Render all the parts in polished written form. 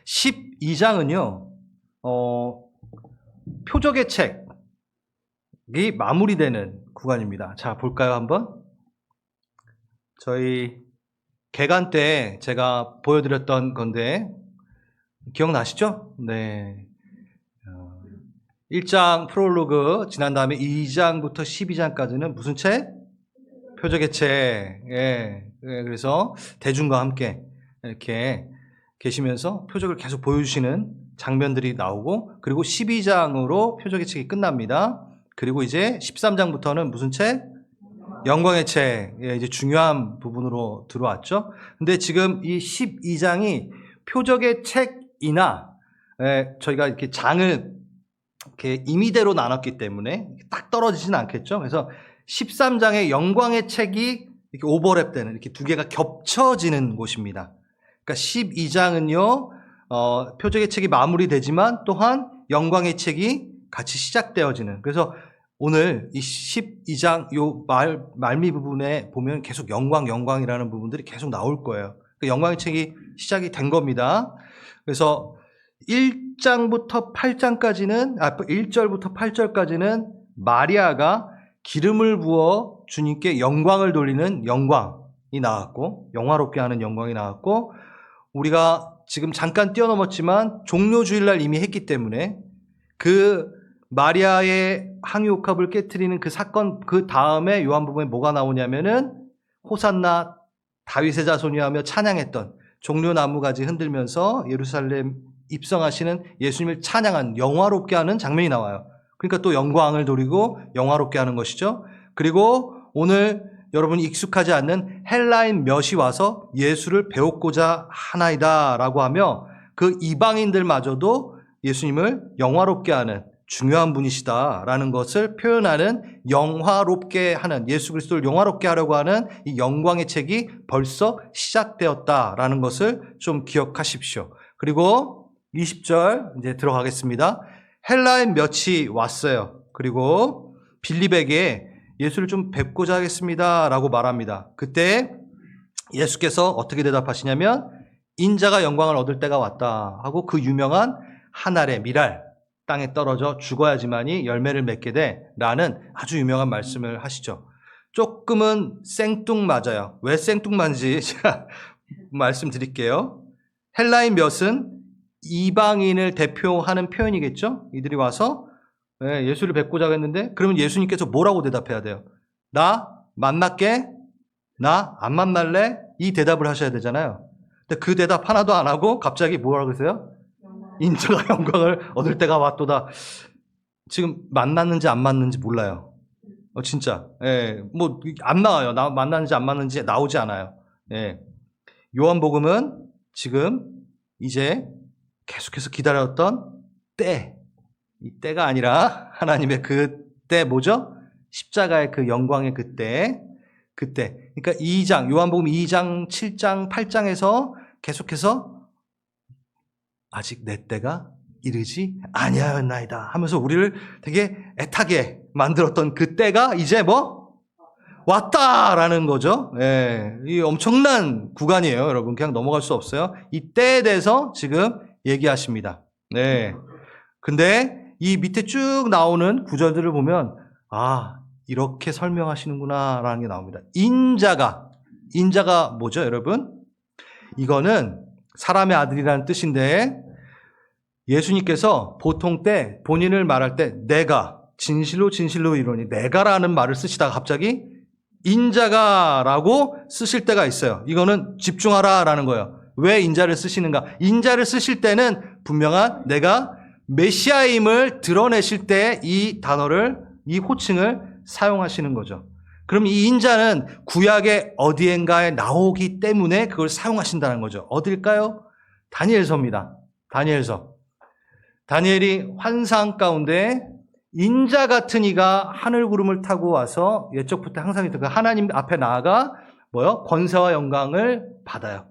12장은요, 표적의 책이 마무리되는 구간입니다. 자, 볼까요, 한번? 저희 개관 때 제가 보여드렸던 건데, 기억나시죠? 네. 1장 프롤로그, 지난 다음에 2장부터 12장까지는 무슨 책? 표적의 책. 예. 그래서 대중과 함께 이렇게 계시면서 표적을 계속 보여주시는 장면들이 나오고, 그리고 12장으로 표적의 책이 끝납니다. 그리고 이제 13장부터는 무슨 책? 영광의 책. 예, 이제 중요한 부분으로 들어왔죠. 근데 지금 이 12장이 표적의 책이나, 저희가 이렇게 장을 이렇게 임의대로 나눴기 때문에 딱 떨어지진 않겠죠. 그래서 13장의 영광의 책이 이렇게 오버랩되는, 이렇게 두 개가 겹쳐지는 곳입니다. 그러니까 12장은요, 표적의 책이 마무리되지만 또한 영광의 책이 같이 시작되어지는. 그래서 오늘 이 12장 요 말미 부분에 보면 계속 영광이라는 부분들이 계속 나올 거예요. 그 영광의 책이 시작이 된 겁니다. 그래서 1장부터 8장까지는, 1절부터 8절까지는 마리아가 기름을 부어 주님께 영광을 돌리는 영광이 나왔고, 영화롭게 하는 영광이 나왔고, 우리가 지금 잠깐 뛰어넘었지만 종료주일날 이미 했기 때문에 그 마리아의 항유옥합을 깨트리는 그 사건, 그 다음에 요한복음에 뭐가 나오냐면은 호산나 다윗의 자손이 하며 찬양했던, 종려나무가지 흔들면서 예루살렘 입성하시는 예수님을 찬양한, 영화롭게 하는 장면이 나와요. 그러니까 또 영광을 돌리고 영화롭게 하는 것이죠. 그리고 오늘 여러분이 익숙하지 않는 헬라인 몇이 와서 예수를 배웠고자 하나이다 라고 하며, 그 이방인들마저도 예수님을 영화롭게 하는 중요한 분이시다라는 것을 표현하는, 영화롭게 하는, 예수 그리스도를 영화롭게 하려고 하는 이 영광의 책이 벌써 시작되었다라는 것을 좀 기억하십시오. 그리고 20절 이제 들어가겠습니다. 헬라인 몇이 왔어요. 그리고 빌립에게 예수를 좀 뵙고자 하겠습니다 라고 말합니다. 그때 예수께서 어떻게 대답하시냐면, 인자가 영광을 얻을 때가 왔다 하고, 그 유명한 한 알의 밀알, 땅에 떨어져 죽어야지만이 열매를 맺게 돼 라는 아주 유명한 말씀을 하시죠. 조금은 생뚱맞아요. 왜 생뚱맞은지 제가 말씀드릴게요. 헬라인 몇은 이방인을 대표하는 표현이겠죠. 이들이 와서 예수를 뵙고자 했는데, 그러면 예수님께서 뭐라고 대답해야 돼요? 나 만날게? 나 안 만날래? 이 대답을 하셔야 되잖아요. 근데 그 대답 하나도 안 하고 갑자기 뭐라고 그러세요? 인자가 영광을 얻을 때가 왔도다. 지금 만났는지 안 만났는지 몰라요. 진짜. 뭐 안 나와요. 만났는지 안 만났는지 나오지 않아요. 요한복음은 지금 이제 계속해서 기다렸던 때, 이 때가 아니라 하나님의 그 때 뭐죠? 십자가의 그 영광의 그때. 그러니까 2장, 요한복음 2장, 7장, 8장에서 계속해서 아직 내 때가 이르지 아니하였나이다 하면서 우리를 되게 애타게 만들었던 그 때가 이제 뭐? 왔다라는 거죠. 이 엄청난 구간이에요, 여러분. 그냥 넘어갈 수 없어요. 이 때에 대해서 지금 얘기하십니다. 근데 이 밑에 쭉 나오는 구절들을 보면, 이렇게 설명하시는구나 라는 게 나옵니다. 인자가 뭐죠, 여러분? 이거는 사람의 아들이라는 뜻인데, 예수님께서 보통 때 본인을 말할 때 내가 진실로 이르노니, 내가라는 말을 쓰시다가 갑자기 인자가라고 쓰실 때가 있어요. 이거는 집중하라라는 거예요. 왜 인자를 쓰시는가? 인자를 쓰실 때는 분명한 내가 메시아임을 드러내실 때 이 단어를, 이 호칭을 사용하시는 거죠. 그럼 이 인자는 구약의 어디엔가에 나오기 때문에 그걸 사용하신다는 거죠. 어딜까요? 다니엘서입니다. 다니엘이 환상 가운데 인자 같은 이가 하늘 구름을 타고 와서 옛적부터 항상 있던 그 하나님 앞에 나아가 권세와 영광을 받아요.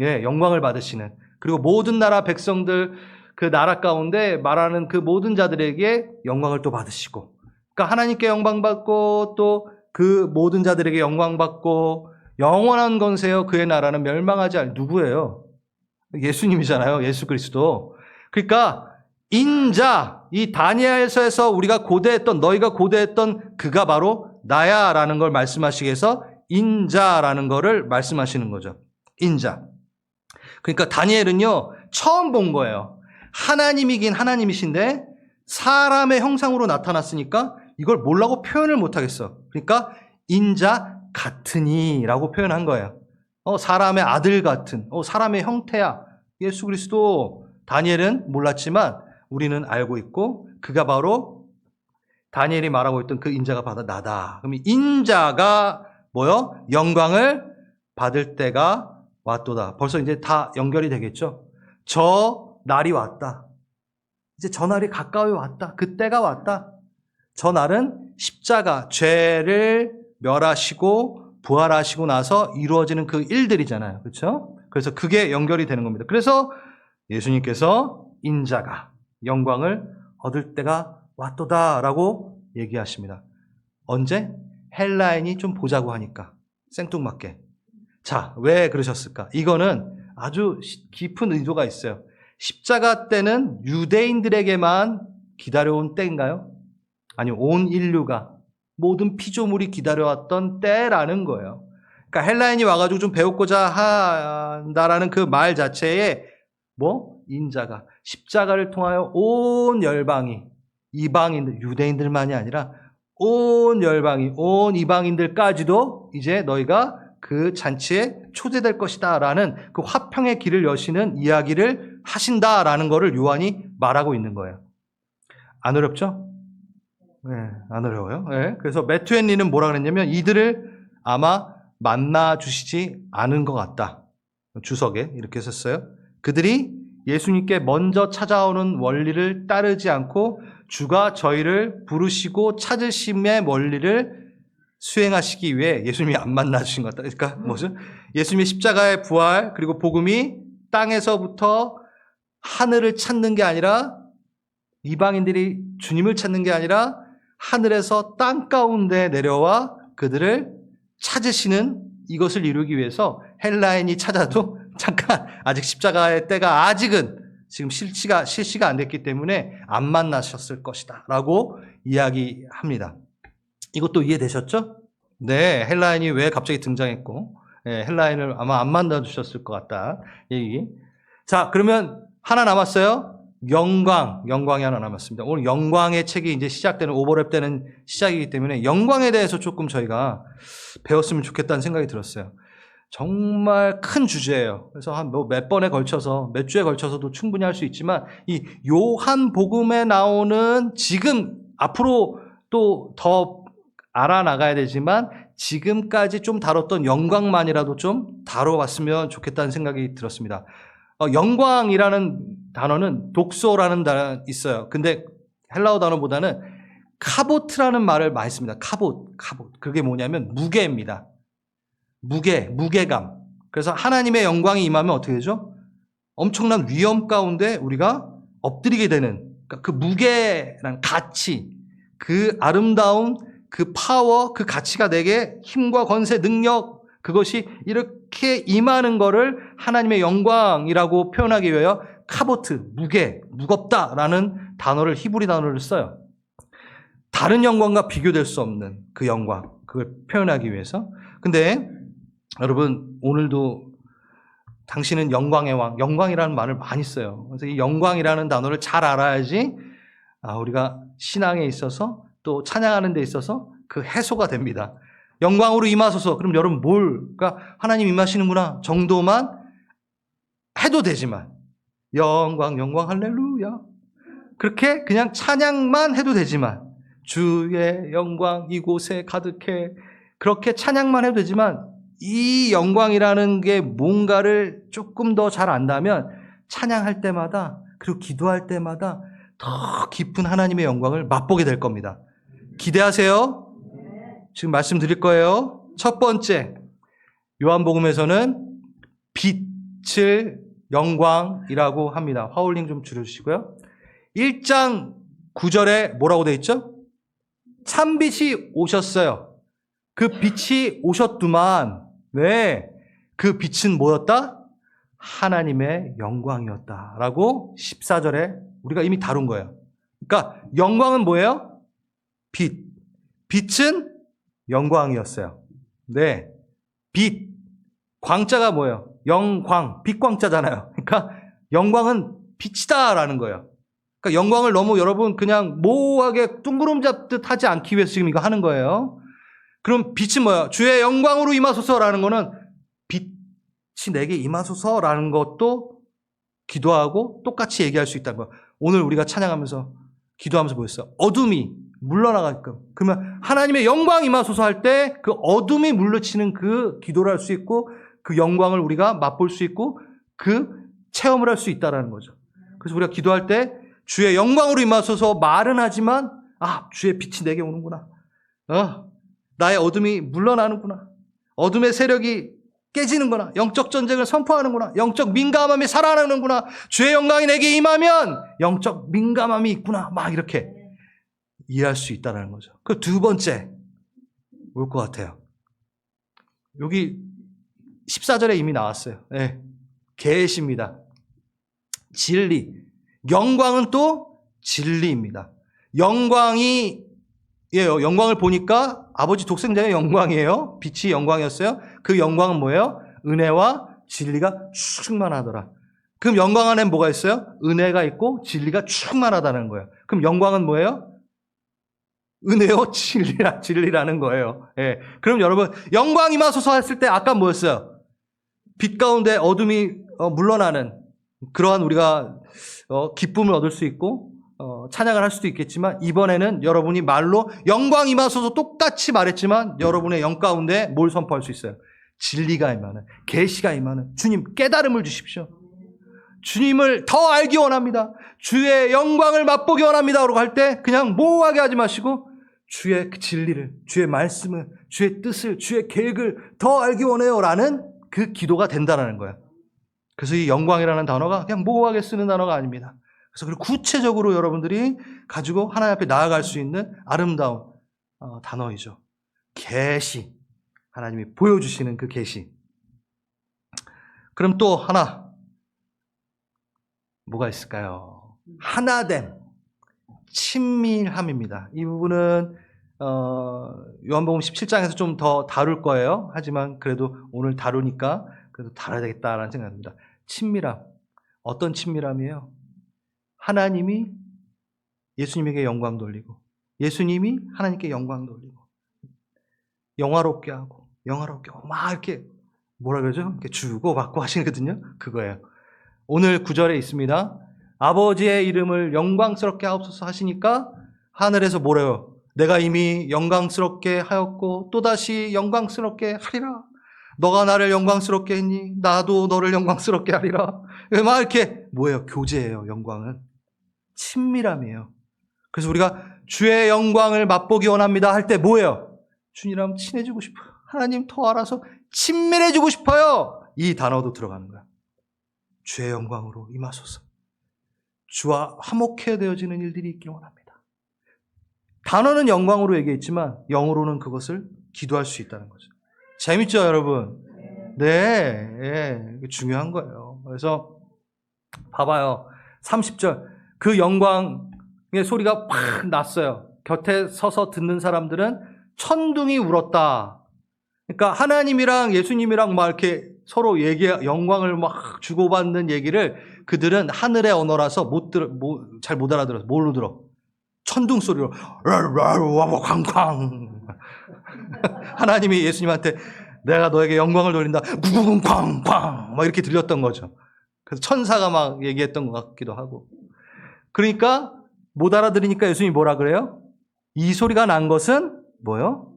영광을 받으시는. 그리고 모든 나라 백성들, 그 나라 가운데 말하는 그 모든 자들에게 영광을 또 받으시고, 그러니까 하나님께 영광 받고 또 그 모든 자들에게 영광 받고, 영원한 권세여 그의 나라는 멸망하지 않을. 누구예요? 예수님이잖아요. 예수 그리스도. 그러니까 인자, 이 다니엘서에서 우리가 고대했던, 너희가 고대했던 그가 바로 나야라는 걸 말씀하시기 위해서 인자라는 거를 말씀하시는 거죠. 인자. 그러니까 다니엘은요, 처음 본 거예요. 하나님이긴 하나님이신데 사람의 형상으로 나타났으니까 이걸 뭐라고 표현을 못하겠어. 그러니까 인자 같으니라고 표현한 거예요. 사람의 아들 같은, 사람의 형태야. 예수 그리스도. 다니엘은 몰랐지만 우리는 알고 있고 그가 바로 다니엘이 말하고 있던 그 인자가 바로 나다. 그럼 인자가 뭐요? 영광을 받을 때가 왔도다. 벌써 이제 다 연결이 되겠죠? 저 날이 왔다. 이제 저 날이 가까이 왔다. 그때가 왔다. 저 날은 십자가, 죄를 멸하시고 부활하시고 나서 이루어지는 그 일들이잖아요. 그렇죠? 그래서 그게 연결이 되는 겁니다. 그래서 예수님께서 인자가 영광을 얻을 때가 왔도다라고 얘기하십니다. 언제? 헬라인이 좀 보자고 하니까. 생뚱맞게. 자, 왜 그러셨을까? 이거는 아주 깊은 의도가 있어요. 십자가 때는 유대인들에게만 기다려온 때인가요? 아니요, 온 인류가 모든 피조물이 기다려왔던 때라는 거예요. 그러니까 헬라인이 와가지고 좀 배우고자 한다라는 그 말 자체에 인자가 십자가를 통하여 온 열방이, 이방인들, 유대인들만이 아니라 온 열방이, 온 이방인들까지도 이제 너희가 그 잔치에 초대될 것이다 라는 그 화평의 길을 여시는 이야기를 하신다라는 것을 요한이 말하고 있는 거예요. 안 어렵죠? 네, 안 어려워요. 네, 그래서 매튜 헨리는 뭐라 그랬냐면 이들을 아마 만나 주시지 않은 것 같다. 주석에 이렇게 썼어요. 그들이 예수님께 먼저 찾아오는 원리를 따르지 않고 주가 저희를 부르시고 찾으심의 원리를 수행하시기 위해 예수님이 안 만나 주신 것 같다. 그러니까 뭐죠? 예수님의 십자가의 부활 그리고 복음이 땅에서부터 하늘을 찾는 게 아니라 이방인들이 주님을 찾는 게 아니라 하늘에서 땅 가운데 내려와 그들을 찾으시는 이것을 이루기 위해서 헬라인이 찾아도 잠깐 아직 십자가의 때가 아직은 지금 실시가 안 됐기 때문에 안 만나셨을 것이다 라고 이야기합니다. 이것도 이해되셨죠? 네, 헬라인이 왜 갑자기 등장했고 헬라인을 아마 안 만나주셨을 것 같다 얘기. 자, 그러면 하나 남았어요. 영광이 하나 남았습니다. 오늘 영광의 책이 이제 시작되는 오버랩 되는 시작이기 때문에 영광에 대해서 조금 저희가 배웠으면 좋겠다는 생각이 들었어요. 정말 큰 주제예요. 그래서 한 몇 번에 걸쳐서 몇 주에 걸쳐서도 충분히 할 수 있지만 이 요한복음에 나오는 지금 앞으로 또 더 알아나가야 되지만 지금까지 좀 다뤘던 영광만이라도 좀 다뤄봤으면 좋겠다는 생각이 들었습니다. 영광이라는 단어는 독소라는 단어 있어요. 근데 헬라어 단어보다는 카보트라는 말을 많이 씁니다. 카봇. 그게 뭐냐면 무게입니다. 무게감. 그래서 하나님의 영광이 임하면 어떻게 되죠? 엄청난 위험 가운데 우리가 엎드리게 되는 그 무게란 가치, 그 아름다운 그 파워, 그 가치가 내게 힘과 권세, 능력 그것이 이렇게 임하는 거를 하나님의 영광이라고 표현하기 위하여 카보트, 무겁다라는 단어를 히브리 단어를 써요. 다른 영광과 비교될 수 없는 그 영광, 그걸 표현하기 위해서. 근데 여러분 오늘도 당신은 영광의 왕, 영광이라는 말을 많이 써요. 그래서 이 영광이라는 단어를 잘 알아야지 우리가 신앙에 있어서 또 찬양하는 데 있어서 그 해소가 됩니다. 영광으로 임하소서. 그럼 여러분 그러니까 하나님 임하시는구나 정도만 해도 되지만 영광 할렐루야 그렇게 그냥 찬양만 해도 되지만 주의 영광 이곳에 가득해 그렇게 찬양만 해도 되지만 이 영광이라는 게 뭔가를 조금 더 잘 안다면 찬양할 때마다 그리고 기도할 때마다 더 깊은 하나님의 영광을 맛보게 될 겁니다. 기대하세요. 지금 말씀드릴 거예요. 첫 번째, 요한복음에서는 빛을 영광이라고 합니다. 화울링 좀 줄여주시고요. 1장 9절에 뭐라고 되어 있죠? 참빛이 오셨어요. 그 빛이 오셨더만, 네, 그 빛은 뭐였다? 하나님의 영광이었다라고 14절에 우리가 이미 다룬 거예요. 그러니까 영광은 뭐예요? 빛. 빛은 영광이었어요. 네. 빛. 광자가 뭐예요? 영광. 빛광자잖아요. 그러니까 영광은 빛이다라는 거예요. 그러니까 영광을 너무 여러분 그냥 모호하게 둥그름 잡듯 하지 않기 위해서 지금 이거 하는 거예요. 그럼 빛은 뭐예요? 주의 영광으로 임하소서라는 거는 빛이 내게 임하소서라는 것도 기도하고 똑같이 얘기할 수 있다는 거예요. 오늘 우리가 찬양하면서 기도하면서 뭐였어요? 어둠이 물러나가게끔. 그러면 하나님의 영광 임하소서 할 때 그 어둠이 물러치는 그 기도를 할 수 있고 그 영광을 우리가 맛볼 수 있고 그 체험을 할 수 있다는 거죠. 그래서 우리가 기도할 때 주의 영광으로 임하소서 말은 하지만 주의 빛이 내게 오는구나. 나의 어둠이 물러나는구나. 어둠의 세력이 깨지는구나. 영적 전쟁을 선포하는구나. 영적 민감함이 살아나는구나. 주의 영광이 내게 임하면 영적 민감함이 있구나. 막 이렇게 이해할 수 있다는 거죠. 그 두 번째 올 것 같아요. 여기 14절에 이미 나왔어요. 네. 계시입니다. 진리. 영광은 또 진리입니다. 영광을 보니까 아버지 독생자의 영광이에요. 빛이 영광이었어요. 그 영광은 뭐예요? 은혜와 진리가 충만하더라. 그럼 영광 안에 뭐가 있어요? 은혜가 있고 진리가 충만하다는 거예요. 그럼 영광은 뭐예요? 은혜요 진리라는 거예요. 예. 그럼 여러분 영광 임하소서 했을 때 아까 뭐였어요? 빛 가운데 어둠이 물러나는 그러한 우리가 기쁨을 얻을 수 있고 찬양을 할 수도 있겠지만 이번에는 여러분이 말로 영광 임하소서 똑같이 말했지만 여러분의 영 가운데 뭘 선포할 수 있어요? 진리가 임하는, 계시가 임하는 주님 깨달음을 주십시오. 주님을 더 알기 원합니다. 주의 영광을 맛보기 원합니다. 라고 할 때 그냥 모호하게 하지 마시고 주의 진리를, 주의 말씀을, 주의 뜻을, 주의 계획을 더 알기 원해요. 라는 그 기도가 된다는 거예요. 그래서 이 영광이라는 단어가 그냥 모호하게 쓰는 단어가 아닙니다. 그래서 그리고 구체적으로 여러분들이 가지고 하나님 앞에 나아갈 수 있는 아름다운 단어이죠. 계시. 하나님이 보여주시는 그 계시. 그럼 또 하나 뭐가 있을까요? 하나됨, 친밀함입니다. 이 부분은 요한복음 17장에서 좀 더 다룰 거예요. 하지만 그래도 오늘 다루니까 그래도 다뤄야 되겠다라는 생각입니다. 친밀함. 어떤 친밀함이에요? 하나님이 예수님에게 영광 돌리고 예수님이 하나님께 영광 돌리고 영화롭게 하고 막 이렇게 뭐라 그러죠? 이렇게 주고 받고 하시거든요. 그거예요. 오늘 9절에 있습니다. 아버지의 이름을 영광스럽게 하옵소서 하시니까 하늘에서 뭐래요? 내가 이미 영광스럽게 하였고 또다시 영광스럽게 하리라. 너가 나를 영광스럽게 했니? 나도 너를 영광스럽게 하리라. 막 이렇게 뭐예요? 교제예요. 영광은. 친밀함이에요. 그래서 우리가 주의 영광을 맛보기 원합니다 할 때 뭐예요? 주님이랑 친해지고 싶어요. 하나님 더 알아서 친밀해지고 싶어요. 이 단어도 들어가는 거야. 주의 영광으로 임하소서. 주와 화목해 되어지는 일들이 있길 원합니다. 단어는 영광으로 얘기했지만 영어로는 그것을 기도할 수 있다는 거죠. 재밌죠, 여러분? 네, 중요한 거예요. 그래서 봐봐요. 30절. 그 영광의 소리가 팍 났어요. 곁에 서서 듣는 사람들은 천둥이 울었다. 그러니까 하나님이랑 예수님이랑 막 이렇게 서로 영광을 막 주고받는 얘기를 그들은 하늘의 언어라서 잘 못 알아들어서 뭘로 들어? 천둥 소리로 쾅쾅. 하나님이 예수님한테 내가 너에게 영광을 돌린다. 쿵쾅 막 이렇게 들렸던 거죠. 그래서 천사가 막 얘기했던 것 같기도 하고. 그러니까 못 알아들으니까 예수님이 뭐라 그래요? 이 소리가 난 것은 뭐요?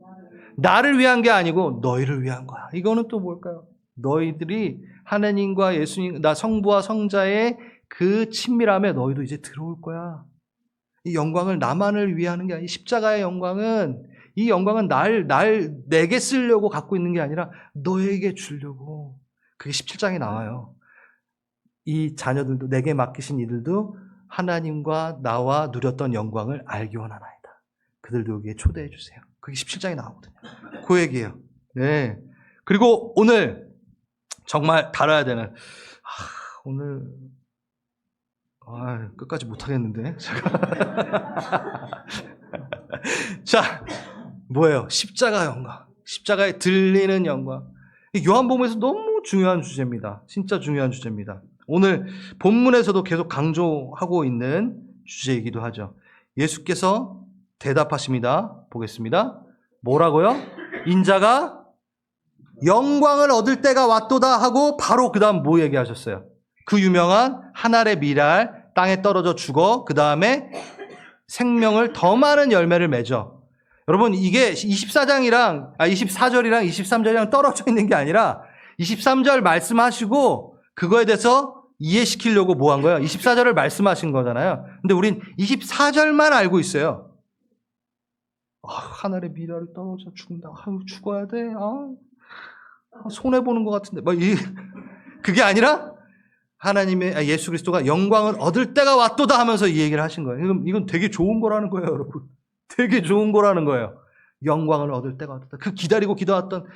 나를 위한 게 아니고 너희를 위한 거야. 이거는 또 뭘까요? 너희들이 하나님과 예수님, 성부와 성자의 그 친밀함에 너희도 이제 들어올 거야. 이 영광을 나만을 위해 하는 게 아니라 십자가의 영광은 이 영광은 내게 쓰려고 갖고 있는 게 아니라 너에게 주려고. 그게 17장에 나와요. 이 자녀들도 내게 맡기신 이들도 하나님과 나와 누렸던 영광을 알기 원하나이다. 그들도 여기에 초대해 주세요. 그게 17장에 나오거든요. 그 얘기예요. 네. 그리고 오늘 정말 다뤄야 되는 오늘 끝까지 못하겠는데. 자, 뭐예요? 십자가 영광. 십자가에 들리는 영광. 요한복음에서 너무 중요한 주제입니다. 진짜 중요한 주제입니다. 오늘 본문에서도 계속 강조하고 있는 주제이기도 하죠. 예수께서 대답하십니다. 보겠습니다. 뭐라고요? 인자가 영광을 얻을 때가 왔도다 하고 바로 그 다음 뭐 얘기하셨어요? 그 유명한 한 알의 밀알 땅에 떨어져 죽어 그 다음에 생명을 더 많은 열매를 맺어. 여러분 이게 24절이랑 23절이랑 떨어져 있는 게 아니라 23절 말씀하시고 그거에 대해서 이해시키려고 뭐 한 거예요? 24절을 말씀하신 거잖아요. 근데 우린 24절만 알고 있어요. 한 알의 밀알이 떨어져 죽는다. 죽어야 돼. 손해보는 것 같은데. 그게 아니라 하나님의 예수 그리스도가 영광을 얻을 때가 왔도다 하면서 이 얘기를 하신 거예요. 이건 되게 좋은 거라는 거예요, 여러분. 되게 좋은 거라는 거예요. 영광을 얻을 때가 왔도다. 그 기다렸던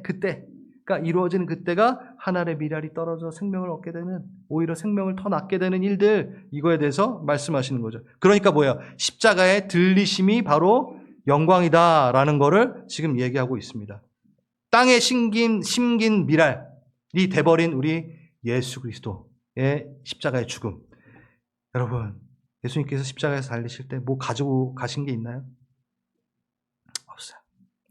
그때가 이루어지는 그때가 한 알의 밀알이 떨어져 생명을 얻게 되는, 오히려 생명을 더 낳게 되는 일들, 이거에 대해서 말씀하시는 거죠. 그러니까 뭐예요? 십자가의 들리심이 바로 영광이다라는 거를 지금 얘기하고 있습니다. 땅에 심긴 밀알이 돼버린 우리 예수 그리스도의 십자가의 죽음. 여러분, 예수님께서 십자가에서 달리실 때 뭐 가지고 가신 게 있나요? 없어요.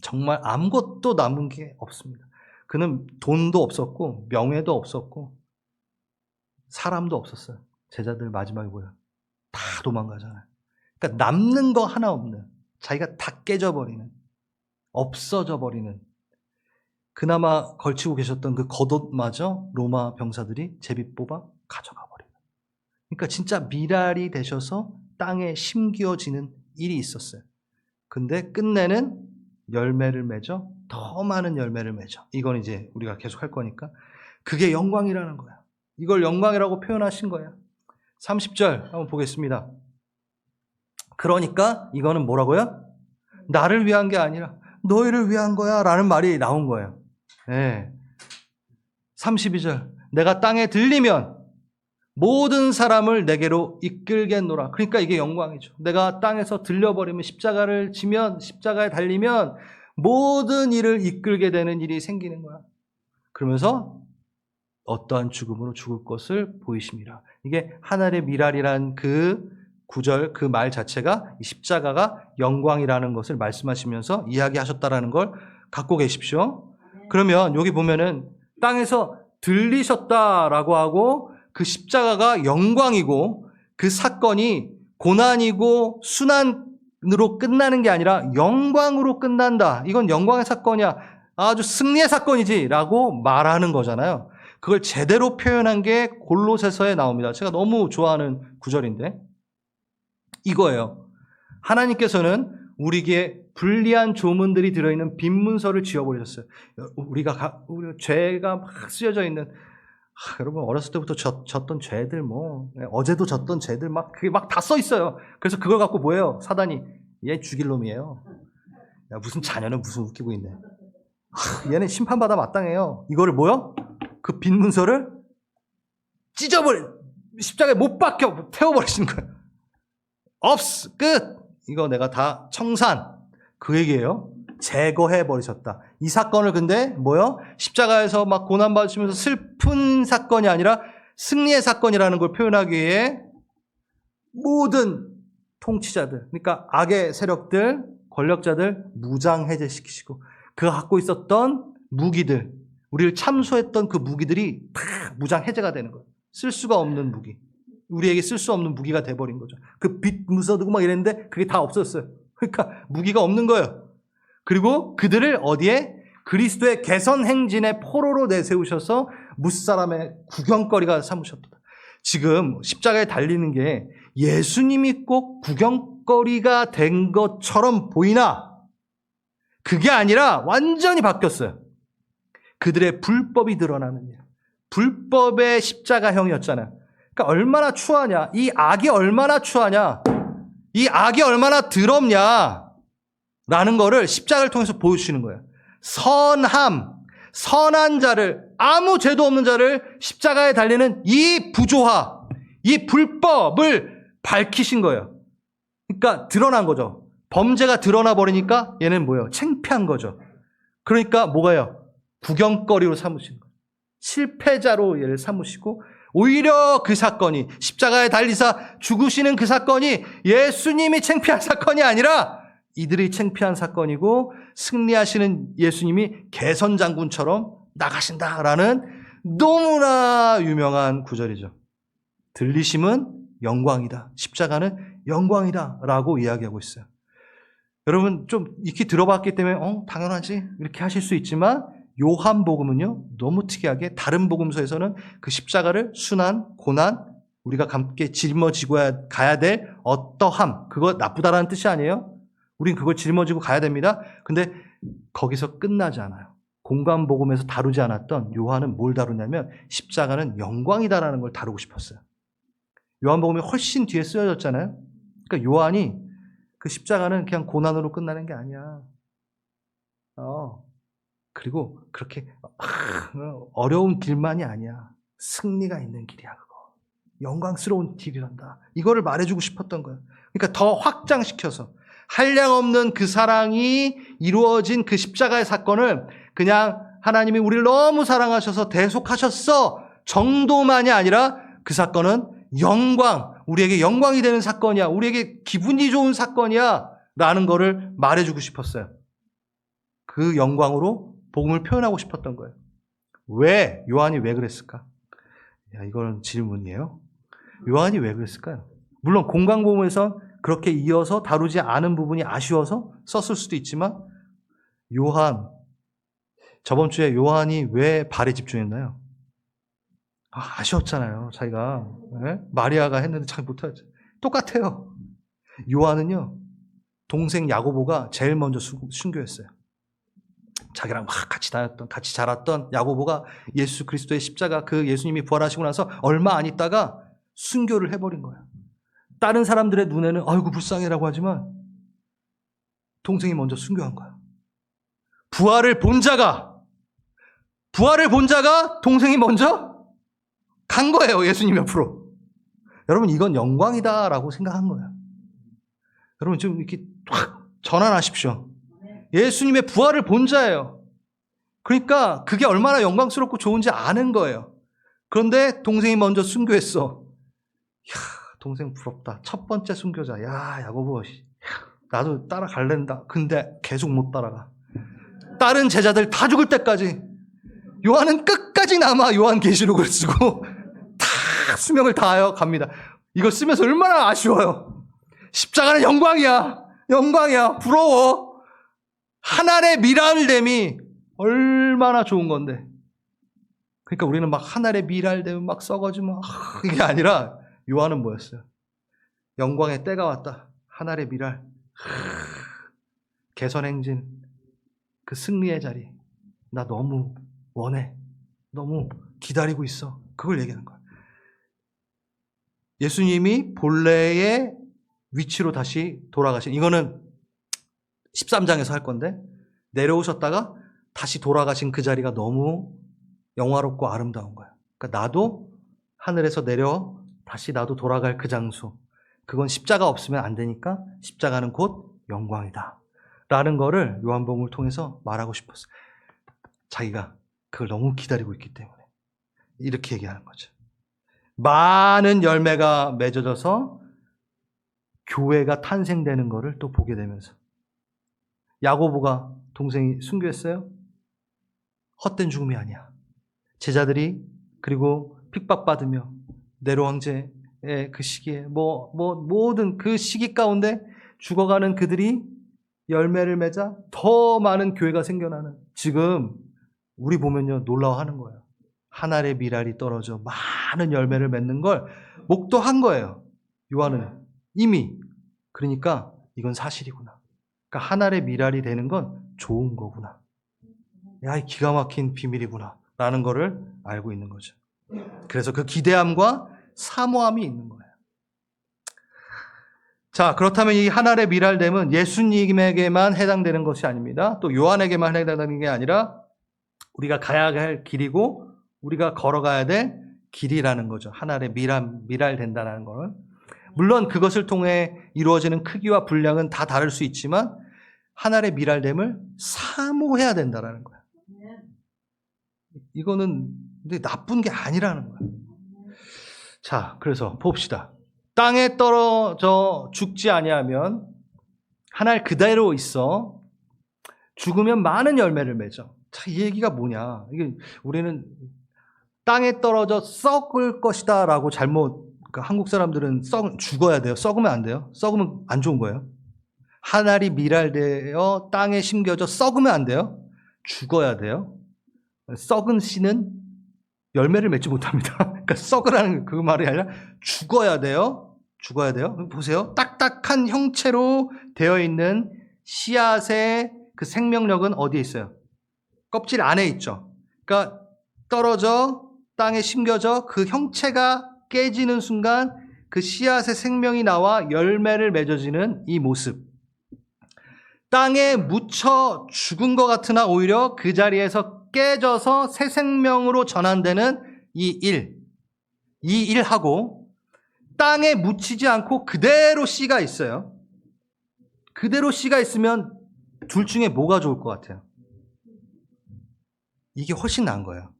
정말 아무것도 남은 게 없습니다. 그는 돈도 없었고 명예도 없었고 사람도 없었어요. 제자들 마지막에 뭐예요? 다 도망가잖아요. 그러니까 남는 거 하나 없는, 자기가 다 깨져버리는, 없어져 버리는, 그나마 걸치고 계셨던 그 겉옷마저 로마 병사들이 제비 뽑아 가져가 버려요. 그러니까 진짜 밀알이 되셔서 땅에 심겨지는 일이 있었어요. 근데 끝내는 열매를 맺어, 더 많은 열매를 맺어. 이건 이제 우리가 계속 할 거니까. 그게 영광이라는 거야. 이걸 영광이라고 표현하신 거야. 30절 한번 보겠습니다. 그러니까 이거는 뭐라고요? 나를 위한 게 아니라 너희를 위한 거야 라는 말이 나온 거예요. 네. 32절 내가 땅에 들리면 모든 사람을 내게로 이끌겠노라. 그러니까 이게 영광이죠. 내가 땅에서 들려버리면, 십자가를 지면, 십자가에 달리면 모든 일을 이끌게 되는 일이 생기는 거야. 그러면서 어떠한 죽음으로 죽을 것을 보이심이라. 이게 하늘의 밀알이란 그 구절, 그 말 자체가 이 십자가가 영광이라는 것을 말씀하시면서 이야기하셨다라는 걸 갖고 계십시오. 그러면 여기 보면은 땅에서 들리셨다라고 하고 그 십자가가 영광이고 그 사건이 고난이고 순환으로 끝나는 게 아니라 영광으로 끝난다. 이건 영광의 사건이야. 아주 승리의 사건이지 라고 말하는 거잖아요. 그걸 제대로 표현한 게 골로새서에 나옵니다. 제가 너무 좋아하는 구절인데 이거예요. 하나님께서는 우리에게 불리한 조문들이 들어있는 빈 문서를 지어버리셨어요. 우리 죄가 막 쓰여져 있는, 여러분 어렸을 때부터 졌던 죄들, 어제도 졌던 죄들 그게 막 다 써 있어요. 그래서 그걸 갖고 뭐예요? 사단이 얘 죽일 놈이에요. 야, 무슨 자녀는 무슨 웃기고 있네. 얘는 심판받아 마땅해요. 이거를 뭐요? 그 빈 문서를 십자가에 못 박혀 태워버리시는 거예요. 끝. 이거 내가 다 청산. 그 얘기예요. 제거해버리셨다. 이 사건을 근데 뭐요? 십자가에서 막 고난받으시면서 슬픈 사건이 아니라 승리의 사건이라는 걸 표현하기 위해 모든 통치자들, 그러니까 악의 세력들, 권력자들 무장해제시키시고 그가 갖고 있었던 무기들, 우리를 참소했던 그 무기들이 다 무장해제가 되는 거예요. 쓸 수가 없는 무기. 우리에게 쓸 수 없는 무기가 돼버린 거죠. 그 빛 무서두고 막 이랬는데 그게 다 없었어요. 그러니까 무기가 없는 거예요. 그리고 그들을 어디에? 그리스도의 개선 행진의 포로로 내세우셔서 무사람의 구경거리가 삼으셨다. 지금 십자가에 달리는 게 예수님이 꼭 구경거리가 된 것처럼 보이나? 그게 아니라 완전히 바뀌었어요. 그들의 불법이 드러나는 일. 불법의 십자가형이었잖아요. 그러니까 얼마나 추하냐? 이 악이 얼마나 추하냐? 이 악이 얼마나 더럽냐? 라는 거를 십자가를 통해서 보여주시는 거예요. 선함, 선한 자를, 아무 죄도 없는 자를 십자가에 달리는 이 부조화, 이 불법을 밝히신 거예요. 그러니까 드러난 거죠. 범죄가 드러나 버리니까 얘는 뭐예요? 창피한 거죠. 그러니까 뭐가요? 구경거리로 삼으신 거예요. 실패자로 얘를 삼으시고, 오히려 그 사건이, 십자가에 달리사 죽으시는 그 사건이 예수님이 창피한 사건이 아니라 이들이 창피한 사건이고, 승리하시는 예수님이 개선장군처럼 나가신다라는 너무나 유명한 구절이죠. 들리심은 영광이다, 십자가는 영광이다 라고 이야기하고 있어요. 여러분 좀 익히 들어봤기 때문에 당연하지 이렇게 하실 수 있지만, 요한복음은요 너무 특이하게 다른 복음서에서는 그 십자가를 순환, 고난, 우리가 함께 짊어지고 가야 될 어떠함, 그거 나쁘다라는 뜻이 아니에요. 우린 그걸 짊어지고 가야 됩니다. 근데 거기서 끝나지 않아요. 공관복음에서 다루지 않았던 요한은 뭘 다루냐면 십자가는 영광이다라는 걸 다루고 싶었어요. 요한복음이 훨씬 뒤에 쓰여졌잖아요. 그러니까 요한이 그 십자가는 그냥 고난으로 끝나는 게 아니야. 그리고 그렇게 어려운 길만이 아니야. 승리가 있는 길이야, 그거. 영광스러운 길이란다. 이거를 말해주고 싶었던 거예요. 그러니까 더 확장시켜서 한량없는 그 사랑이 이루어진 그 십자가의 사건을 그냥 하나님이 우리를 너무 사랑하셔서 대속하셨어 정도만이 아니라 그 사건은 영광, 우리에게 영광이 되는 사건이야, 우리에게 기분이 좋은 사건이야 라는 거를 말해주고 싶었어요. 그 영광으로 복음을 표현하고 싶었던 거예요. 왜? 요한이 왜 그랬을까? 이건 질문이에요. 요한이 왜 그랬을까요? 물론 공관복음에선 그렇게 이어서 다루지 않은 부분이 아쉬워서 썼을 수도 있지만, 요한, 저번 주에 요한이 왜 발에 집중했나요? 아쉬웠잖아요, 자기가. 네? 마리아가 했는데 잘 못하죠. 똑같아요. 요한은요, 동생 야고보가 제일 먼저 순교했어요. 자기랑 막 같이 자랐던 야고보가 예수 그리스도의 십자가, 그 예수님이 부활하시고 나서 얼마 안 있다가 순교를 해버린 거예요. 다른 사람들의 눈에는 아이고 불쌍해라고 하지만 동생이 먼저 순교한 거예요. 부활을 본 자가 동생이 먼저 간 거예요, 예수님 옆으로. 여러분, 이건 영광이다라고 생각한 거예요. 여러분 좀 이렇게 확 전환하십시오. 예수님의 부활을 본 자예요. 그러니까 그게 얼마나 영광스럽고 좋은지 아는 거예요. 그런데 동생이 먼저 순교했어. 동생 부럽다. 첫 번째 순교자. 야고보, 나도 따라갈랜다. 근데 계속 못 따라가. 다른 제자들 다 죽을 때까지. 요한은 끝까지 남아 요한계시록을 쓰고 다 수명을 다하여 갑니다. 이거 쓰면서 얼마나 아쉬워요. 십자가는 영광이야. 부러워. 하늘의 미랄됨이 얼마나 좋은 건데. 그러니까 우리는 막 하늘의 미랄됨 막 썩어지면 이게 아니라, 요한은 뭐였어요? 영광의 때가 왔다. 하늘의 미랄. 개선행진. 그 승리의 자리. 나 너무 원해. 너무 기다리고 있어. 그걸 얘기하는 거야. 예수님이 본래의 위치로 다시 돌아가신, 이거는 13장에서 할 건데, 내려오셨다가 다시 돌아가신 그 자리가 너무 영화롭고 아름다운 거야. 그러니까 나도 하늘에서 내려 다시 나도 돌아갈 그 장소, 그건 십자가 없으면 안 되니까 십자가는 곧 영광이다 라는 거를 요한복음을 통해서 말하고 싶었어요. 자기가 그걸 너무 기다리고 있기 때문에 이렇게 얘기하는 거죠. 많은 열매가 맺어져서 교회가 탄생되는 거를 또 보게 되면서, 야고보가 동생이 순교했어요? 헛된 죽음이 아니야. 제자들이 그리고 핍박받으며 네로 황제의 그 시기에 모든 그 시기 가운데 죽어가는 그들이 열매를 맺아 더 많은 교회가 생겨나는, 지금 우리 보면요 놀라워하는 거예요. 하늘의 미랄이 떨어져 많은 열매를 맺는 걸 목도한 거예요, 요한은 이미. 그러니까 이건 사실이구나. 그러니까 하늘의 미랄이 되는 건 좋은 거구나. 야, 기가 막힌 비밀이구나 라는 거를 알고 있는 거죠. 그래서 그 기대함과 사모함이 있는 거예요. 자, 그렇다면 이 하늘의 미랄됨은 예수님에게만 해당되는 것이 아닙니다. 또 요한에게만 해당되는 게 아니라 우리가 가야 할 길이고 우리가 걸어가야 될 길이라는 거죠. 하나의 미랄된다는 걸. 물론 그것을 통해 이루어지는 크기와 분량은 다 다를 수 있지만 하나의 미랄됨을 사모해야 된다는 거야. 이거는 근데 나쁜 게 아니라는 거야. 자, 그래서 봅시다. 땅에 떨어져 죽지 아니하면 하늘 그대로 있어 죽으면 많은 열매를 맺어. 자, 이 얘기가 뭐냐? 이게 우리는 땅에 떨어져 썩을 것이다라고 잘못, 그러니까 한국 사람들은 죽어야 돼요. 썩으면 안 돼요. 썩으면 안 좋은 거예요. 하늘이 미랄되어 땅에 심겨져 썩으면 안 돼요. 죽어야 돼요. 썩은 씨는 열매를 맺지 못합니다. 그러니까 썩으라는 그 말이 아니라 죽어야 돼요. 죽어야 돼요. 보세요. 딱딱한 형체로 되어 있는 씨앗의 그 생명력은 어디에 있어요? 껍질 안에 있죠. 그러니까 떨어져 땅에 심겨져 그 형체가 깨지는 순간 그 씨앗의 생명이 나와 열매를 맺어지는 이 모습. 땅에 묻혀 죽은 것 같으나 오히려 그 자리에서 깨져서 새 생명으로 전환되는 이 일하고 땅에 묻히지 않고 그대로 씨가 있어요. 그대로 씨가 있으면 둘 중에 뭐가 좋을 것 같아요? 이게 훨씬 나은 거예요.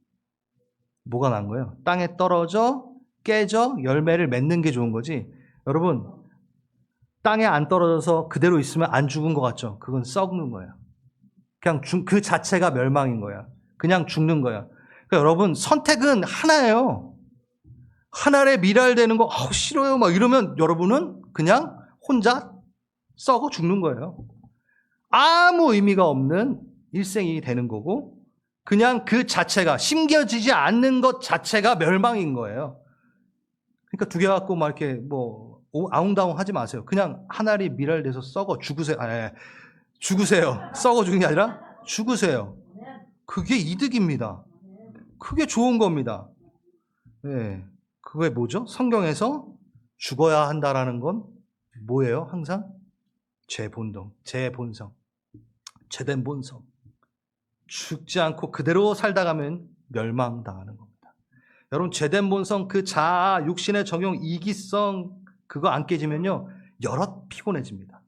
뭐가 나은 거예요? 땅에 떨어져 깨져 열매를 맺는 게 좋은 거지. 여러분, 땅에 안 떨어져서 그대로 있으면 안 죽은 것 같죠? 그건 썩는 거예요. 그냥 그 자체가 멸망인 거야. 그냥 죽는 거야. 그러니까 여러분, 선택은 하나예요. 하나에 미랄되는 거 싫어요 막 이러면 여러분은 그냥 혼자 썩어 죽는 거예요. 아무 의미가 없는 일생이 되는 거고 그냥 그 자체가 심겨지지 않는 것 자체가 멸망인 거예요. 그러니까 두 개 갖고 막 이렇게 뭐 아웅다웅 하지 마세요. 그냥 하나리 미랄돼서 썩어 죽으세요. 죽으세요. 썩어 죽는 게 아니라 죽으세요. 그게 이득입니다. 그게 좋은 겁니다. 네. 그게 뭐죠? 성경에서 죽어야 한다라는 건 뭐예요? 항상 제본성, 제된 본성. 죽지 않고 그대로 살다 가면 멸망당하는 겁니다. 여러분, 제된 본성, 그 자아, 육신의 적용, 이기성 그거 안 깨지면요 여럿 피곤해집니다.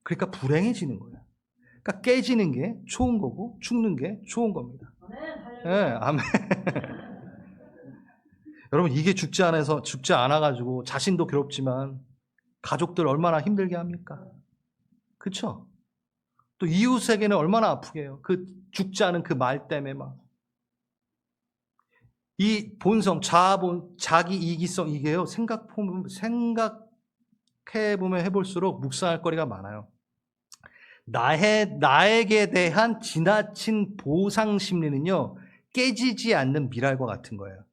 그러니까 불행해지는 거예요. 그러니까 깨지는 게 좋은 거고 죽는 게 좋은 겁니다. 네, 아멘. 여러분, 이게 죽지 않아가지고 자신도 괴롭지만 가족들 얼마나 힘들게 합니까? 그렇죠? 또 이웃에게는 얼마나 아프게 해요. 그 죽지 않은 그 말 때문에 막. 이 본성, 자기 이기성 이게요. 생각해보면 해볼수록 묵상할 거리가 많아요. 나에게 대한 지나친 보상 심리는요. 깨지지 않는 미랄과 같은 거예요.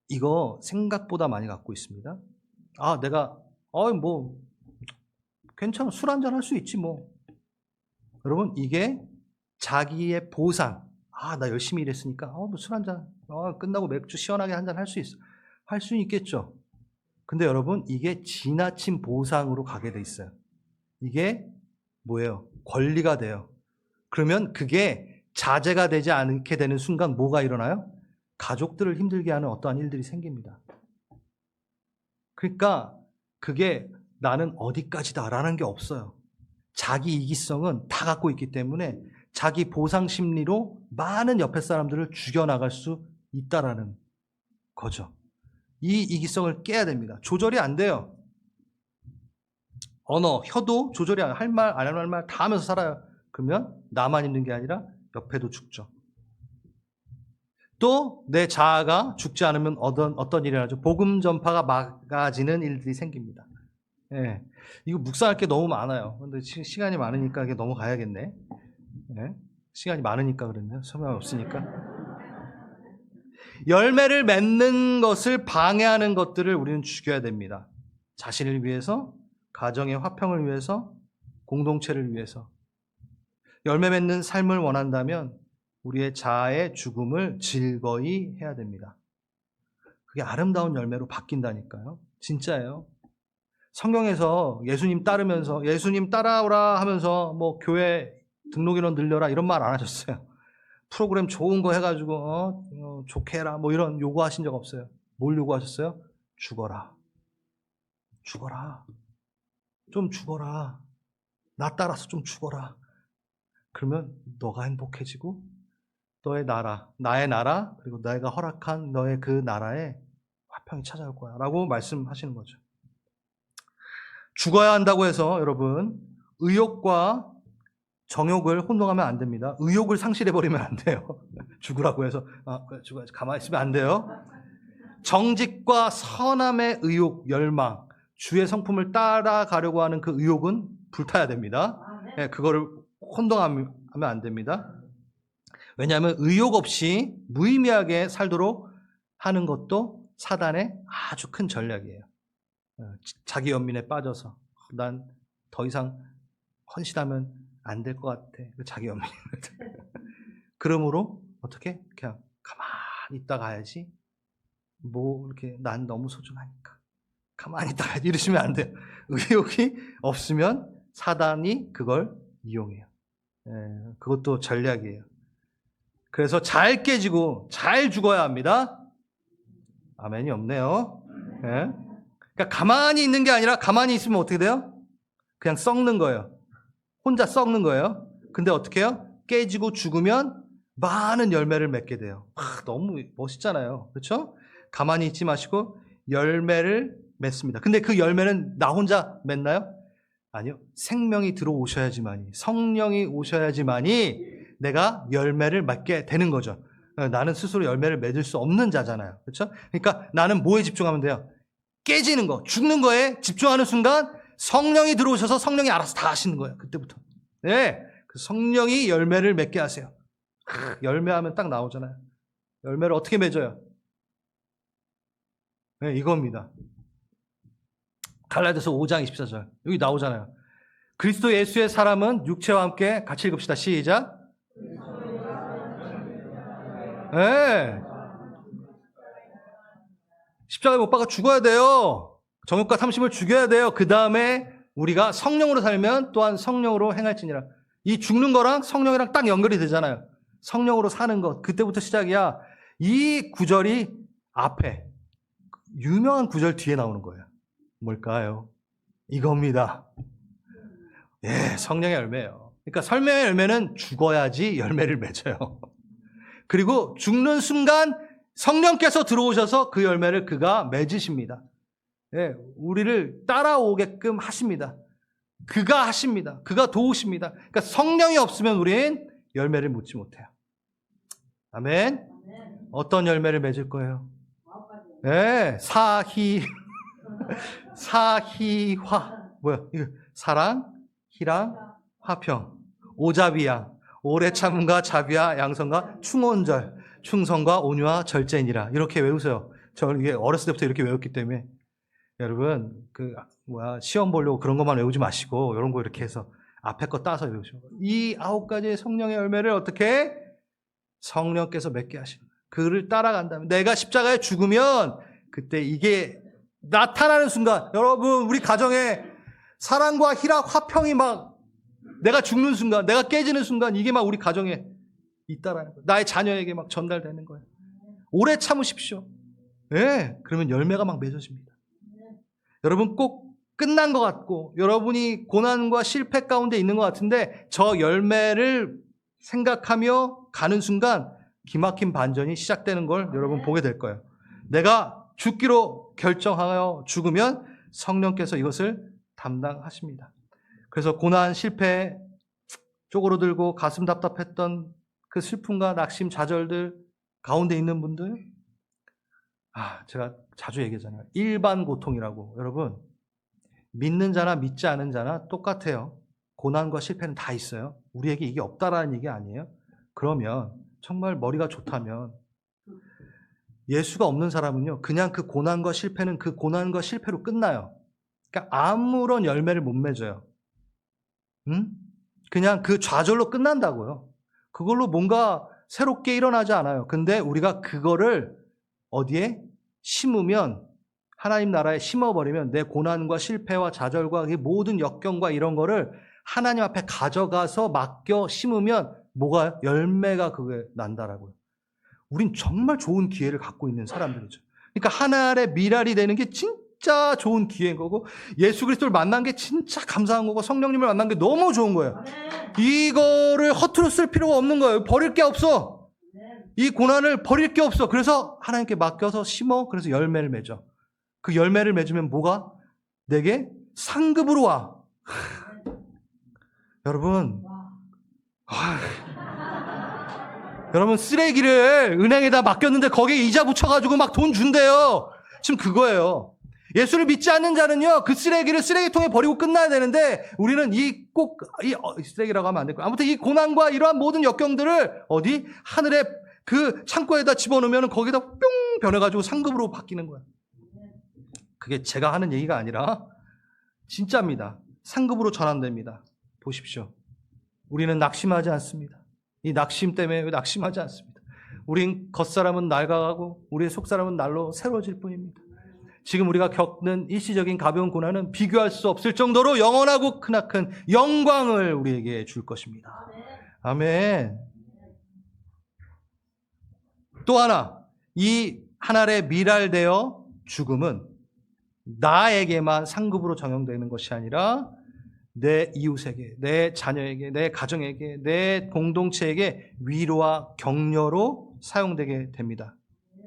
이거 생각보다 많이 갖고 있습니다. 내가 뭐 괜찮아. 술 한잔 할 수 있지 뭐. 여러분, 이게 자기의 보상. 나 열심히 일했으니까 뭐 술 한잔 끝나고 맥주 시원하게 한잔 할 수 있어. 할 수는 있겠죠. 근데 여러분, 이게 지나친 보상으로 가게 돼 있어요. 이게 뭐예요? 권리가 돼요. 그러면 그게 자제가 되지 않게 되는 순간 뭐가 일어나요? 가족들을 힘들게 하는 어떠한 일들이 생깁니다. 그러니까 그게 나는 어디까지다라는 게 없어요. 자기 이기성은 다 갖고 있기 때문에 자기 보상 심리로 많은 옆에 사람들을 죽여나갈 수 있다라는 거죠. 이 이기성을 깨야 됩니다. 조절이 안 돼요. 언어, 혀도 조절이 안 돼요. 할 말, 안 할 말 다 하면서 살아요. 그러면 나만 있는 게 아니라 옆에도 죽죠. 또 내 자아가 죽지 않으면 어떤 일이 일어나죠? 복음 전파가 막아지는 일들이 생깁니다. 예. 이거 묵상할 게 너무 많아요. 근데 시간이 많으니까 이게 넘어가야겠네. 예. 시간이 많으니까 그랬네요. 설명 없으니까. 열매를 맺는 것을 방해하는 것들을 우리는 죽여야 됩니다. 자신을 위해서, 가정의 화평을 위해서, 공동체를 위해서. 열매 맺는 삶을 원한다면 우리의 자아의 죽음을 즐거이 해야 됩니다. 그게 아름다운 열매로 바뀐다니까요. 진짜예요. 성경에서 예수님 따라오라 하면서 뭐 교회 등록인원 늘려라 이런 말 안 하셨어요. 프로그램 좋은 거 해가지고 좋게 해라 뭐 이런 요구하신 적 없어요. 뭘 요구하셨어요? 죽어라. 죽어라. 좀 죽어라. 나 따라서 좀 죽어라. 그러면 너가 행복해지고 너의 나라, 나의 나라, 그리고 내가 허락한 너의 그 나라에 화평이 찾아올 거야 라고 말씀하시는 거죠. 죽어야 한다고 해서 여러분 의욕과 정욕을 혼동하면 안 됩니다. 의욕을 상실해버리면 안 돼요. 죽으라고 해서 죽어야지 가만히 있으면 안 돼요. 정직과 선함의 의욕, 열망, 주의 성품을 따라가려고 하는 그 의욕은 불타야 됩니다. 네, 그거를 혼동하면 안 됩니다. 왜냐하면 의욕 없이 무의미하게 살도록 하는 것도 사단의 아주 큰 전략이에요. 자기 연민에 빠져서 난 더 이상 헌신하면 안 될 것 같아. 자기 연민. 그러므로 어떻게 그냥 가만히 있다 가야지. 뭐 이렇게 난 너무 소중하니까 가만히 있다 가야지 이러시면 안 돼요. 의욕이 없으면 사단이 그걸 이용해요. 그것도 전략이에요. 그래서 잘 깨지고 잘 죽어야 합니다. 아멘이 없네요. 그러니까 가만히 있는 게 아니라 가만히 있으면 어떻게 돼요? 그냥 썩는 거예요. 혼자 썩는 거예요. 근데 어떻게 해요? 깨지고 죽으면 많은 열매를 맺게 돼요. 너무 멋있잖아요. 그렇죠? 가만히 있지 마시고 열매를 맺습니다. 근데 그 열매는 나 혼자 맺나요? 아니요. 생명이 들어오셔야지만이, 성령이 오셔야지만이 내가 열매를 맺게 되는 거죠. 나는 스스로 열매를 맺을 수 없는 자잖아요. 그렇죠? 그러니까 나는 뭐에 집중하면 돼요? 깨지는 거, 죽는 거에 집중하는 순간 성령이 들어오셔서 성령이 알아서 다 하시는 거예요. 그때부터. 네. 그 성령이 열매를 맺게 하세요. 열매하면 딱 나오잖아요. 열매를 어떻게 맺어요? 네, 이겁니다. 갈라디아서 5장 24절. 여기 나오잖아요. 그리스도 예수의 사람은 육체와 함께 같이 읽읍시다. 시작. 네. 십자가에 못 박아 죽어야 돼요. 정욕과 탐심을 죽여야 돼요. 그 다음에 우리가 성령으로 살면 또한 성령으로 행할지니라. 이 죽는 거랑 성령이랑 딱 연결이 되잖아요. 성령으로 사는 것. 그때부터 시작이야. 이 구절이 앞에 유명한 구절 뒤에 나오는 거예요. 뭘까요? 이겁니다. 예, 성령의 열매예요. 그러니까 성령의 열매는 죽어야지 열매를 맺어요. 그리고 죽는 순간 성령께서 들어오셔서 그 열매를 그가 맺으십니다. 예, 우리를 따라오게끔 하십니다. 그가 하십니다. 그가 도우십니다. 그러니까 성령이 없으면 우린 열매를 맺지 못해요. 아멘. 어떤 열매를 맺을 거예요? 예, 사희화. 뭐야? 이거 사랑, 희랑, 화평, 오자비양, 오래 참음과 자비와 양선과 충온절, 충성과 온유와 절제니라. 이렇게 외우세요. 저 이게 어렸을 때부터 이렇게 외웠기 때문에 여러분 시험 보려고 그런 것만 외우지 마시고 이런 거 이렇게 해서 앞에 거 따서 외우시고 이 9가지의 성령의 열매를 어떻게 성령께서 맺게 하시는 거예요. 그를 따라간다면 내가 십자가에 죽으면 그때 이게 나타나는 순간 여러분 우리 가정에 사랑과 희락 화평이 막 내가 죽는 순간 내가 깨지는 순간 이게 막 우리 가정에 있다라는 거예요. 나의 자녀에게 막 전달되는 거예요. 오래 참으십시오. 네, 그러면 열매가 막 맺어집니다. 여러분 꼭 끝난 것 같고 여러분이 고난과 실패 가운데 있는 것 같은데 저 열매를 생각하며 가는 순간 기막힌 반전이 시작되는 걸 여러분 보게 될 거예요. 내가 죽기로 결정하여 죽으면 성령께서 이것을 담당하십니다. 그래서 고난, 실패 쪼그러들고 가슴 답답했던 그 슬픔과 낙심, 좌절들 가운데 있는 분들 제가 자주 얘기하잖아요. 일반 고통이라고. 여러분 믿는 자나 믿지 않은 자나 똑같아요. 고난과 실패는 다 있어요. 우리에게 이게 없다라는 얘기 아니에요. 그러면 정말 머리가 좋다면 예수가 없는 사람은요. 그냥 그 고난과 실패는 그 고난과 실패로 끝나요. 그러니까 아무런 열매를 못 맺어요. 그냥 그 좌절로 끝난다고요. 그걸로 뭔가 새롭게 일어나지 않아요. 근데 우리가 그거를 어디에 심으면 하나님 나라에 심어버리면 내 고난과 실패와 좌절과 모든 역경과 이런 거를 하나님 앞에 가져가서 맡겨 심으면 뭐가 열매가 그게 난다라고요. 우린 정말 좋은 기회를 갖고 있는 사람들이죠. 그러니까 하나의 미랄이 되는 게 진짜 좋은 기회인 거고 예수 그리스도를 만난 게 진짜 감사한 거고 성령님을 만난 게 너무 좋은 거예요. 이거를 허투루 쓸 필요가 없는 거예요. 버릴 게 없어. 이 고난을 버릴 게 없어. 그래서 하나님께 맡겨서 심어. 그래서 열매를 맺어. 그 열매를 맺으면 뭐가? 내게 상급으로 와. 여러분, 여러분 쓰레기를 은행에다 맡겼는데 거기에 이자 붙여가지고 막 돈 준대요. 지금 그거예요. 예수를 믿지 않는 자는요, 그 쓰레기를 쓰레기통에 버리고 끝나야 되는데, 우리는 쓰레기라고 하면 안 될 거예요. 아무튼 이 고난과 이러한 모든 역경들을 어디? 하늘의 그 창고에다 집어넣으면 거기다 뿅 변해가지고 상급으로 바뀌는 거예요. 그게 제가 하는 얘기가 아니라, 진짜입니다. 상급으로 전환됩니다. 보십시오. 우리는 낙심하지 않습니다. 이 낙심 때문에 낙심하지 않습니다. 우린 겉사람은 낡아가고, 우리의 속사람은 날로 새로워질 뿐입니다. 지금 우리가 겪는 일시적인 가벼운 고난은 비교할 수 없을 정도로 영원하고 크나큰 영광을 우리에게 줄 것입니다. 아멘. 또 하나, 이 하늘에 미랄되어 죽음은 나에게만 상급으로 적용되는 것이 아니라 내 이웃에게, 내 자녀에게, 내 가정에게, 내 공동체에게 위로와 격려로 사용되게 됩니다.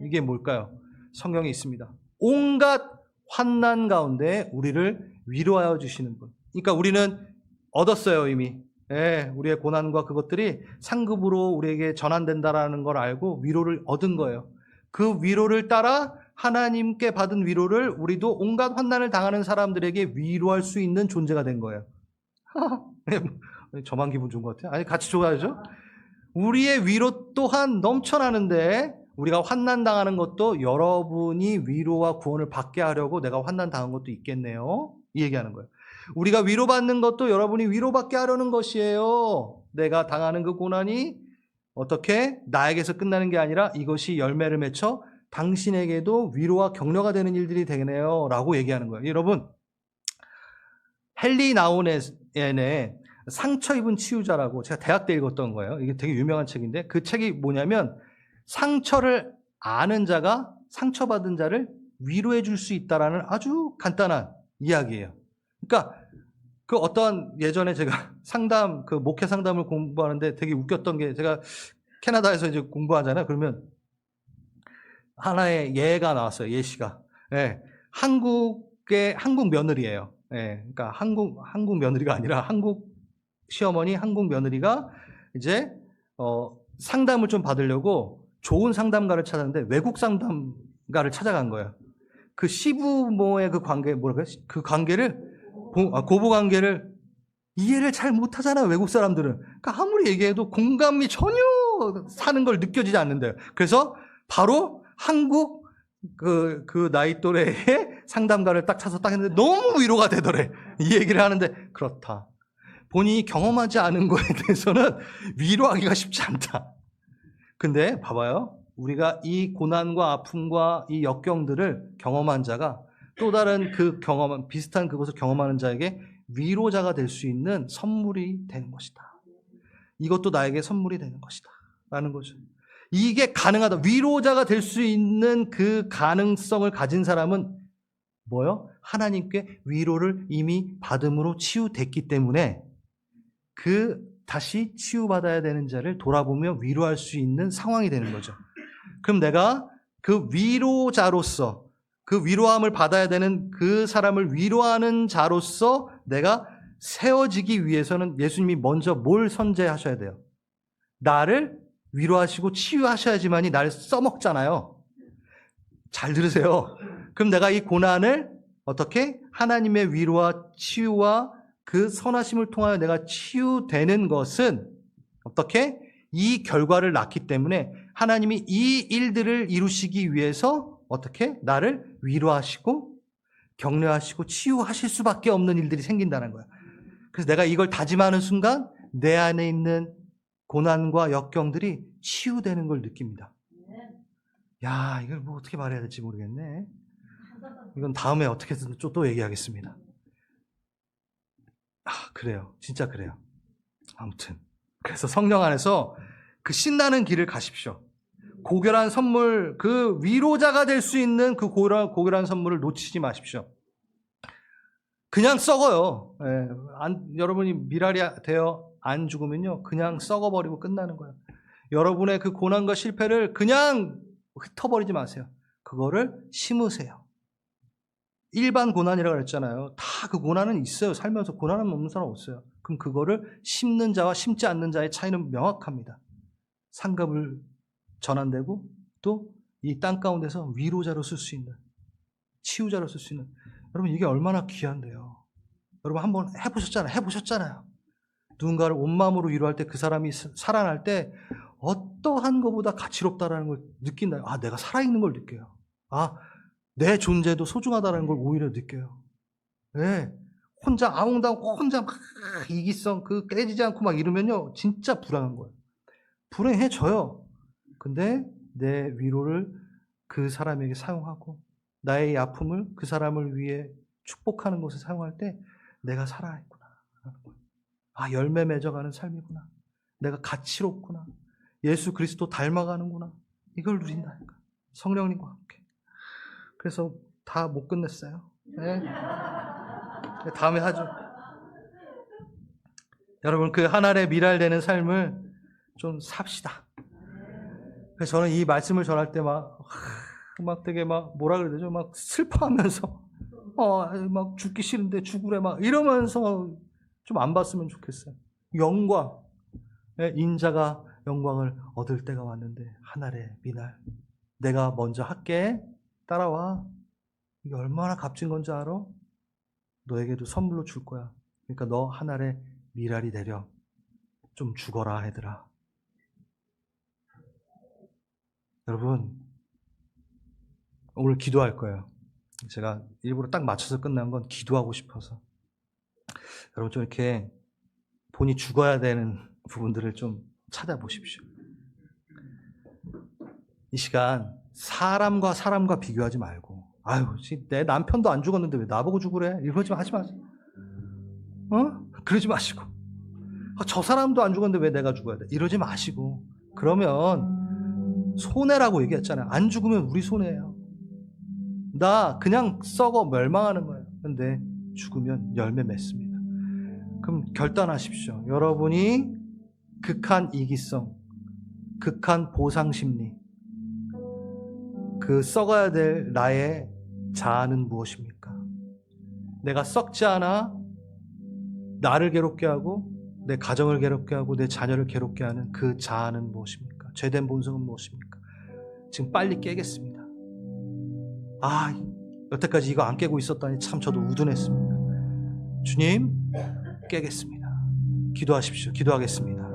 이게 뭘까요? 성경에 있습니다. 온갖 환난 가운데 우리를 위로하여 주시는 분. 그러니까 우리는 얻었어요, 이미. 예, 우리의 고난과 그것들이 상급으로 우리에게 전환된다라는 걸 알고 위로를 얻은 거예요. 그 위로를 따라 하나님께 받은 위로를 우리도 온갖 환난을 당하는 사람들에게 위로할 수 있는 존재가 된 거예요. 저만 기분 좋은 것 같아요. 아니, 같이 좋아야죠. 우리의 위로 또한 넘쳐나는데 우리가 환난 당하는 것도 여러분이 위로와 구원을 받게 하려고 내가 환난 당한 것도 있겠네요. 이 얘기하는 거예요. 우리가 위로받는 것도 여러분이 위로받게 하려는 것이에요. 내가 당하는 그 고난이 어떻게 나에게서 끝나는 게 아니라 이것이 열매를 맺혀 당신에게도 위로와 격려가 되는 일들이 되겠네요. 라고 얘기하는 거예요. 여러분, 헨리 나운의 상처 입은 치유자라고 제가 대학 때 읽었던 거예요. 이게 되게 유명한 책인데 그 책이 뭐냐면 상처를 아는 자가 상처받은 자를 위로해 줄 수 있다라는 아주 간단한 이야기예요. 그러니까 그 어떤 예전에 제가 그 목회 상담을 공부하는데 되게 웃겼던 게 제가 캐나다에서 이제 공부하잖아요. 그러면 하나의 예가 나왔어요. 예시가. 예. 한국 며느리예요. 예. 그러니까 한국 며느리가 아니라 한국 시어머니, 한국 며느리가 이제 상담을 좀 받으려고 좋은 상담가를 찾았는데 외국 상담가를 찾아간 거예요. 그 시부모의 그 관계, 그 관계를, 고부 관계를 이해를 잘 못하잖아요, 외국 사람들은. 그러니까 아무리 얘기해도 공감이 전혀 사는 걸 느껴지지 않는데요. 그래서 바로 한국 그 나이 또래의 상담가를 딱 찾아서 딱 했는데 너무 위로가 되더래. 이 얘기를 하는데, 그렇다. 본인이 경험하지 않은 거에 대해서는 위로하기가 쉽지 않다. 근데 봐봐요. 우리가 이 고난과 아픔과 이 역경들을 경험한 자가 또 다른 비슷한 그것을 경험하는 자에게 위로자가 될 수 있는 선물이 되는 것이다. 이것도 나에게 선물이 되는 것이다. 라는 거죠. 이게 가능하다. 위로자가 될 수 있는 그 가능성을 가진 사람은 뭐요? 하나님께 위로를 이미 받음으로 치유됐기 때문에 다시 치유받아야 되는 자를 돌아보며 위로할 수 있는 상황이 되는 거죠. 그럼 내가 그 위로자로서 그 위로함을 받아야 되는 그 사람을 위로하는 자로서 내가 세워지기 위해서는 예수님이 먼저 뭘 선제하셔야 돼요? 나를 위로하시고 치유하셔야지만이 나를 써먹잖아요. 잘 들으세요. 그럼 내가 이 고난을 어떻게 하나님의 위로와 치유와 그 선하심을 통하여 내가 치유되는 것은 어떻게? 이 결과를 낳기 때문에 하나님이 이 일들을 이루시기 위해서 어떻게? 나를 위로하시고 격려하시고 치유하실 수밖에 없는 일들이 생긴다는 거야. 그래서 내가 이걸 다짐하는 순간 내 안에 있는 고난과 역경들이 치유되는 걸 느낍니다. 야, 이걸 뭐 어떻게 말해야 될지 모르겠네. 이건 다음에 어떻게든 또 얘기하겠습니다. 그래요. 진짜 그래요. 아무튼 그래서 성령 안에서 그 신나는 길을 가십시오. 고결한 선물, 그 위로자가 될 수 있는 그 고결한 선물을 놓치지 마십시오. 그냥 썩어요. 여러분이 미랄이 되어 안 죽으면요, 그냥 썩어버리고 끝나는 거예요. 여러분의 그 고난과 실패를 그냥 흩어버리지 마세요. 그거를 심으세요. 일반 고난이라고 그랬잖아요. 다 그 고난은 있어요. 살면서 고난은 없는 사람 없어요. 그럼 그거를 심는 자와 심지 않는 자의 차이는 명확합니다. 상급을 전환되고 또 이 땅 가운데서 위로자로 쓸 수 있는, 치유자로 쓸 수 있는, 여러분 이게 얼마나 귀한데요. 여러분 한번 해보셨잖아요. 누군가를 온 마음으로 위로할 때 그 사람이 살아날 때 어떠한 것보다 가치롭다라는 걸 느낀다. 내가 살아있는 걸 느껴요. 내 존재도 소중하다는 걸 오히려 느껴요. 네. 혼자 아웅다웅 혼자 막 이기성 깨지지 않고 막 이러면요, 진짜 불안한 거예요. 불행해져요. 근데 내 위로를 그 사람에게 사용하고 나의 아픔을 그 사람을 위해 축복하는 것에 사용할 때 내가 살아있구나. 열매 맺어가는 삶이구나. 내가 가치롭구나. 예수 그리스도 닮아가는구나. 이걸 누린다니까. 성령님과 함께. 그래서 다 못 끝냈어요. 네. 다음에 하죠. 여러분 그 하늘에 미랄되는 삶을 좀 삽시다. 그래서 저는 이 말씀을 전할 때 막 되게 뭐라 그래야 되죠? 막 슬퍼하면서 막 죽기 싫은데 죽으래 막 이러면서 좀 안 봤으면 좋겠어요. 영광, 인자가 영광을 얻을 때가 왔는데 하늘에 미랄. 내가 먼저 할게. 따라와. 이게 얼마나 값진 건지 알아? 너에게도 선물로 줄 거야. 그러니까 너 하늘에 미랄이 되려 좀 죽어라 얘들아. 여러분 오늘 기도할 거예요. 제가 일부러 딱 맞춰서 끝난 건 기도하고 싶어서. 여러분 좀 이렇게 본이 죽어야 되는 부분들을 좀 찾아보십시오. 이 시간 사람과 비교하지 말고 내 남편도 안 죽었는데 왜 나보고 죽으래? 이러지 하지 마세요. 그러지 마시고 저 사람도 안 죽었는데 왜 내가 죽어야 돼? 이러지 마시고 그러면 손해라고 얘기했잖아요. 안 죽으면 우리 손해예요. 나 그냥 썩어 멸망하는 거예요. 근데 죽으면 열매 맺습니다. 그럼 결단하십시오. 여러분이 극한 이기성, 극한 보상심리, 그 썩어야 될 나의 자아는 무엇입니까? 내가 썩지 않아 나를 괴롭게 하고 내 가정을 괴롭게 하고 내 자녀를 괴롭게 하는 그 자아는 무엇입니까? 죄된 본성은 무엇입니까? 지금 빨리 깨겠습니다. 여태까지 이거 안 깨고 있었다니 참 저도 우둔했습니다. 주님, 깨겠습니다. 기도하십시오. 기도하겠습니다.